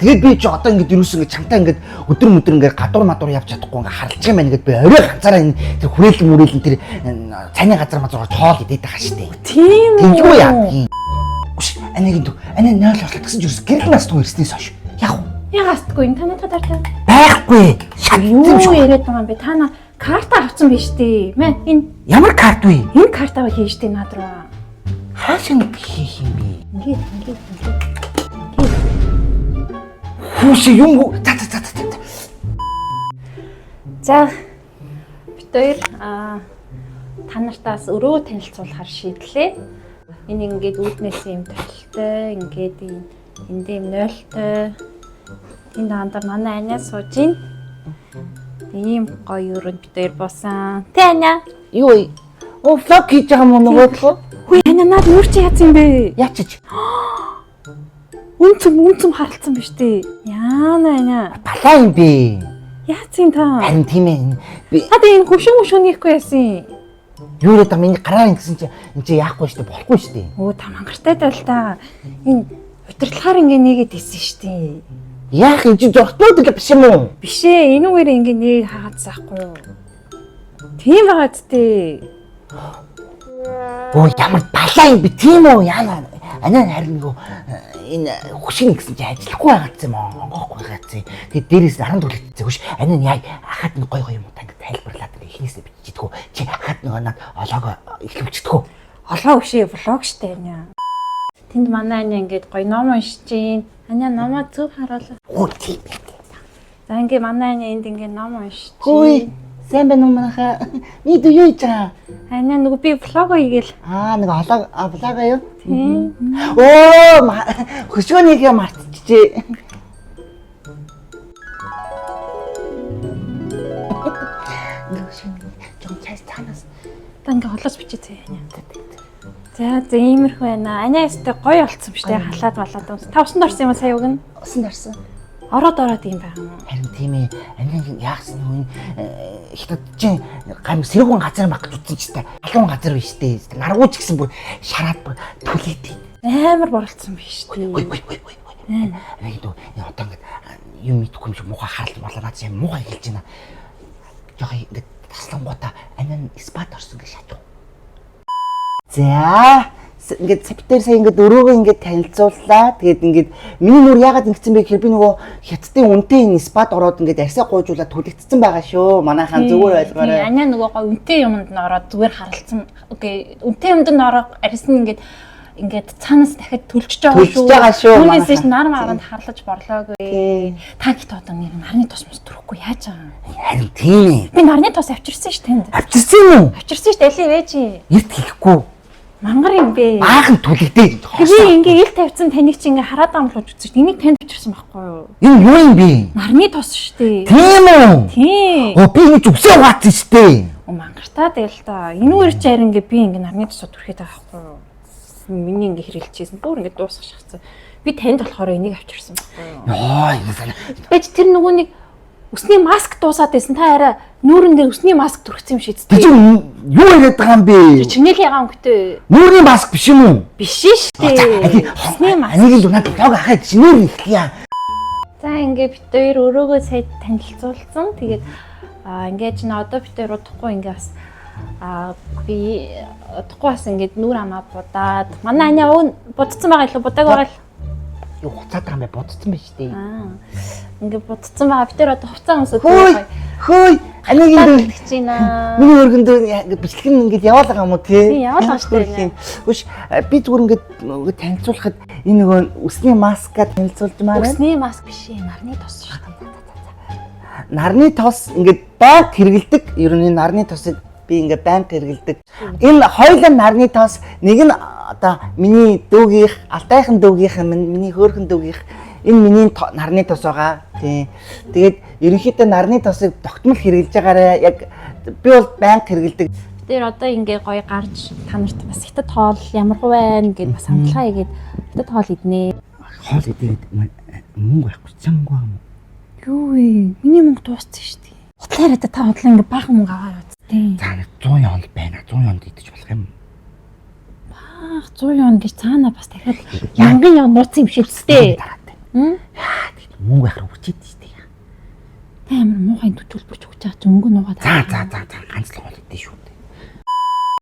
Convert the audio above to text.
Тэгээд би ч одоо ингэж юусэн ингэж чамтай ингэж өдөр ингэж гадуур мадуур явж чадахгүй ингэж харлаж юм байна гэд би орой ганцаараа энэ тэр хүрээлэн мөрөөлөн тэр цайны газар мазуугаар тоол идээд байгаа шүү дээ. Тийм үү? Юу яа? Аниг дүү. Ани 0 болоо гэсэн ч юус гэрэл настгүй ирснээс хойш. Яг уу? Ягаастгүй энэ танай тадартай. Байхгүй. Юу яриад байгаа юм бэ? Та наа карта авсан биз дээ. Мэ энэ ямар карт вэ? энэ картаа хийж дээ над руу. Хаашаа хийх юм бэ? Ингээд. Хүүш юм. За бид хоёр та нартаас өрөө танилцуулахар шийдлээ. Энэ ингээд үүднээс юм толтой, ингээд энд юм 0-той. Энд хандар манай аниа сууж ийн. Ийм гоё өрөөнд бид хоёр буусан. Тэ аниа. Юу вэ? Оо флог хийж байгаа юм нөгөө. Хүй аниа наад юу чи яасан юм бэ? Яачиж? Үнцэм харалцсан биз дээ. Яана аниа. Балаа юм бэ? Яацын та? Харин тийм ээ. Би Хад энэ хөшөн хийхгүй яасан. юу яриад байгаа миний гараа ингэсэн чи энэ чи яахгүй шүү дээ, болохгүй шүү дээ. Өө та мангартай тал та. Энэ удирдлагаар ингээ нэгээд исэн шүү дээ. Яах юм чи зогтноо гэж биш юм уу? Биш ээ, энэ үгээр ингээ нэг хаагаадсаахгүй юу? Тийм байгаа зү. Оо ямар балаа юм бэ тийм үү? Яана. Анаа харин нөгөө энэ хөшин гэсэн чи ажиллахгүй байгаадсан юм аа. Онгоохгүй байгаадсан. Тэгээд дээрээс 10 төлөвтэй хөш. Анаа яа хахад нэг гой юм уу та ингээ тайлбарлаад ингээ ихнээсээ биччихдэггүй. Чи хахад нөгөө над олоогоо ихлүүлчихдэггүй. Олоо өшөө влог штэ аниа. Тэнд манай аниа ингээд гоё ном уншиж гин. Аниа номоо зөв харуулаа. Оо тийм ээ. За ингээ манай аниа энд ингээ ном уншиж. Хөөе. Сайн байна уу манайхаа? Ми дүү юу хийж байгаа? Аниа нөгөө би влог хийгээл. Нэг влага юу? Тийм. Оо хөшөөнийг юм мартчихжээ. Жон чайс танаас Та ингээ холоос бичээ аниа. За иймэрхүү байна. Аниа ястай гоё болцсон биш үү? Халаад балаад. Та усанд орсон юм уу сая үг нь? усан дарсан. Ороод юм байгаа юм уу? Харин тийм ээ. Ангийн яахсан юм хятад чинь гам сэргүүн газар мах гэж утсан ч та халуун газар биш дээ. Наргууч гэсэн бүр шараад бүр төлөөд. Амар боролцсон биш үү? Ой. Ангийн дүү одоо ингэ юм идэхгүй юм шиг муухай харалт болоо наад юм муухай хэлж байна. Жохоо ингэ таслангуудаа анин спад орсон гэж шатав. За ингээд септембер сая ингээд өрөөгөө ингээд танилцууллаа. Тэгээд ингээд миний нүр яагаад ингэсэн бэ гэхээр би нөгөө хятадын үнэтэй энэ спад ороод ингээд арьсаа гуйжуулаад түлэгдсэн байгаа шүү. Манайхан зүгээр ойлгоорой. Аниа нөгөө гоо үнэтэй юмд н ороод зүгээр харалцсан. Окей. Үнэтэй юмд н ороо арьсан ингээд цаанаас дахиад төлчихөж байгаа шүү. Түүнээс нар марганд харлаж борлоогүй. Та гит одоо нэг нарны тос мос төрөхгүй яаж байгаа юм? Харин тийм ээ. Би нарны тос авчирсан шүү тэнд. Авчирсан юм уу? Авчирсан шүү дэлий вэ чи. Эрт хийхгүй. Мангар юм бэ. Баахан түлэгдээ. Би ингээ ил тавьсан таныг чи ингээ хараад амлуулж үзэж энийг танд авчирсан байхгүй юу? Энэ юу юм бэ? Нарны тос шүү дээ. Тийм үү? Тийм. Оо би нэг үсээ угаацсан шүү дээ. Мангартаа дээл та. Энэ үер чи харин ингээ би ингээ нарны тосоо түрхээд байгаа байхгүй юу? Миний ингээ хэрэлчихсэн. Бүр ингээ дуусах шахсан. Би танд болохоор энийг авчирсан байхгүй юу? Яа, энэ санаа. Бэж тэр нөгөө нэг өсний маск дуусаад байсан. Та арай нүүрэн дээр өсний маск түрхсэн юм шийдсэн. Чи юу яриад байгаа юм бэ? Чинээл ягаан өнгөтэй. Нүүрний маск биш юм уу? Биш шүү дээ. Өсний маск. Аниг л надад блог ахаад шинээр ихлэе. За ингээ бид хоёр өрөөгөө сая танилцуулсан. Тэгээд ингээ чинь одоо бид хоёр удахгүй ингээ бас би удахгүй бас ингээ нүүр амаа будаад манай аниа будцсан байгаа илүү будааг байгаа л. Юу хуцаад байгаа юм бэ? Будцсан байж тээ. Ингээ будцсан байгаа. Би тэр одоо хуцаа өмсөд хөөй аниг энэ тэгж байна. миний өргөндөө бичлэг нь ингээд яваал байгаа юм уу тий? Тийм яваал байгаа шүү дээ. Хүш би зүгээр ингээд танилцуулахад энэ нөгөө өсний маска танилцуулж маа. Өсний маск биш ээ, нарны тос шүү дээ. Нарны тос ингээд байнга хэрэгэлдэг. Ер нь нарны тосыг би ингээд байнга хэрэгэлдэг. Энэ хоёулаа нарны тос нэг нь одоо миний дүүгийнх, алтайхан дүүгийнх, миний хөөрхөн дүүгийнх энэ миний нарны тос байгаа. Тий. Тэгээд ерөнхийдөө нарны тосыг тогтмол хэрэглэж байгаараа яг би бол байнга хэрэгэлдэг. Тэр одоо ингээ гоё гарч та нарт бас хятад хоол ямар хөө байна гэдээ бас хамтлагаа хийгээд хятад хоол иднэ. Хоол идээд мөнгө байхгүй чангаа юм. Юу вэ? Миний мөнгө дууссан шүү дээ. Хутлаараа та хутлаа ингээ баахан мөнгө аваад үсттэй. За 100 явал байна. 100 яванд идэж болох юм. 100 явна гэж цаана бас дахиад янгын яв нууцсан юм шиг үстэй. мөнгө байхаар үрчээд тийштэй. Амар муухай төлбөрч өгч байгаа ч өнгө нуугаад. За ганц л хоол идэв шүү.